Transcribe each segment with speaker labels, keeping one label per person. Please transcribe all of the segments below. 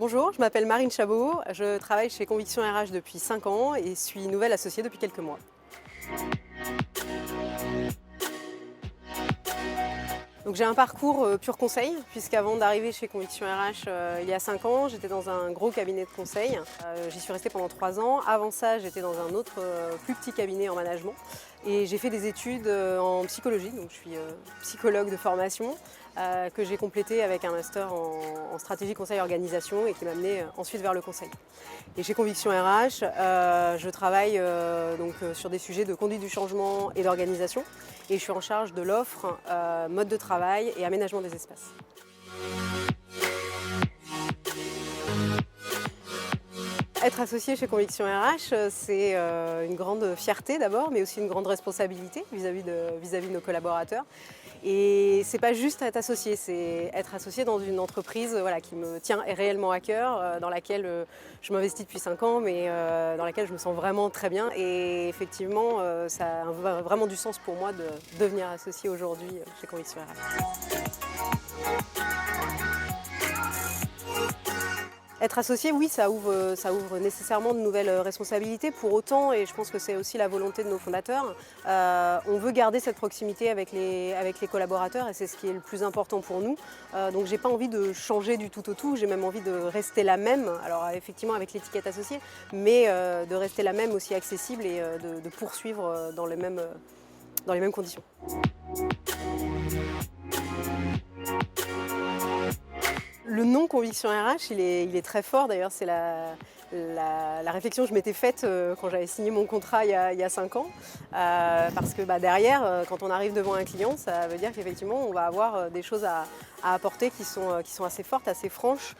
Speaker 1: Bonjour, je m'appelle Marine Chabot, je travaille chez Conviction RH depuis 5 ans et suis nouvelle associée depuis quelques mois. Donc j'ai un parcours pur conseil, puisqu'avant d'arriver chez Conviction RH il y a 5 ans, j'étais dans un gros cabinet de conseil. J'y suis restée pendant 3 ans. Avant ça, j'étais dans un autre plus petit cabinet en management. Et j'ai fait des études en psychologie, donc je suis psychologue de formation, que j'ai complété avec un master en stratégie conseil organisation et qui m'a amené ensuite vers le conseil. Et chez Conviction RH, je travaille sur des sujets de conduite du changement et d'organisation. Et je suis en charge de l'offre, mode de travail et aménagement des espaces. Être associé chez Conviction RH, c'est une grande fierté d'abord, mais aussi une grande responsabilité vis-à-vis de nos collaborateurs. Et c'est pas juste être associé, c'est être associé dans une entreprise qui me tient réellement à cœur, dans laquelle je m'investis depuis 5 ans, mais dans laquelle je me sens vraiment très bien. Et effectivement, ça a vraiment du sens pour moi de devenir associé aujourd'hui chez Conviction RH. Être associé, oui, ça ouvre nécessairement de nouvelles responsabilités. Pour autant, et je pense que c'est aussi la volonté de nos fondateurs, on veut garder cette proximité avec les collaborateurs et c'est ce qui est le plus important pour nous. Donc j'ai pas envie de changer du tout au tout, j'ai même envie de rester la même, alors effectivement avec l'étiquette associée, mais de rester la même, aussi accessible et de poursuivre dans les mêmes conditions. Le nom Conviction RH, il est très fort. D'ailleurs, c'est la réflexion que je m'étais faite quand j'avais signé mon contrat il y a 5 ans. Parce que derrière, quand on arrive devant un client, ça veut dire qu'effectivement, on va avoir des choses à apporter qui sont assez fortes, assez franches.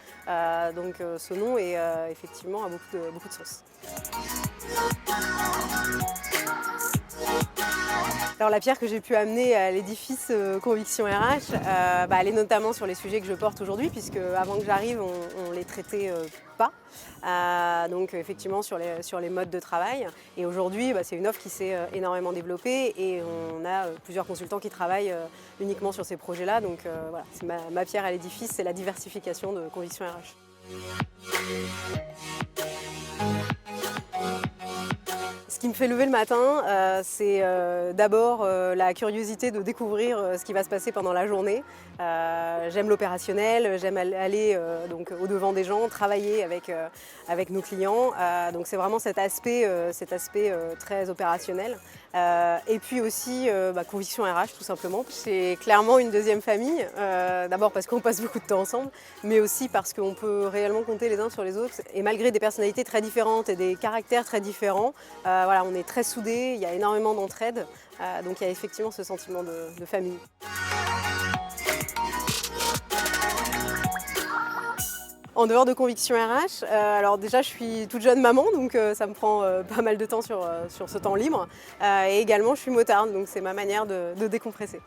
Speaker 1: Donc ce nom est effectivement a beaucoup de sens. Alors la pierre que j'ai pu amener à l'édifice Conviction RH, elle est notamment sur les sujets que je porte aujourd'hui, puisque avant que j'arrive, on les traitait pas. Donc effectivement sur les modes de travail. Et aujourd'hui, c'est une offre qui s'est énormément développée et on a plusieurs consultants qui travaillent uniquement sur ces projets-là. Donc voilà, c'est ma pierre à l'édifice, c'est la diversification de Conviction RH. Ce qui me fait lever le matin, c'est d'abord la curiosité de découvrir ce qui va se passer pendant la journée. J'aime l'opérationnel, j'aime aller au-devant des gens, travailler avec nos clients. Donc c'est vraiment cet aspect très opérationnel. Et puis aussi Conviction RH tout simplement. C'est clairement une deuxième famille, d'abord parce qu'on passe beaucoup de temps ensemble, mais aussi parce qu'on peut réellement compter les uns sur les autres. Et malgré des personnalités très différentes et des caractères très différents, on est très soudés, il y a énormément d'entraide, donc il y a effectivement ce sentiment de famille. En dehors de Conviction RH, alors déjà je suis toute jeune maman, donc ça me prend pas mal de temps sur ce temps libre. Et également je suis motarde, donc c'est ma manière de décompresser.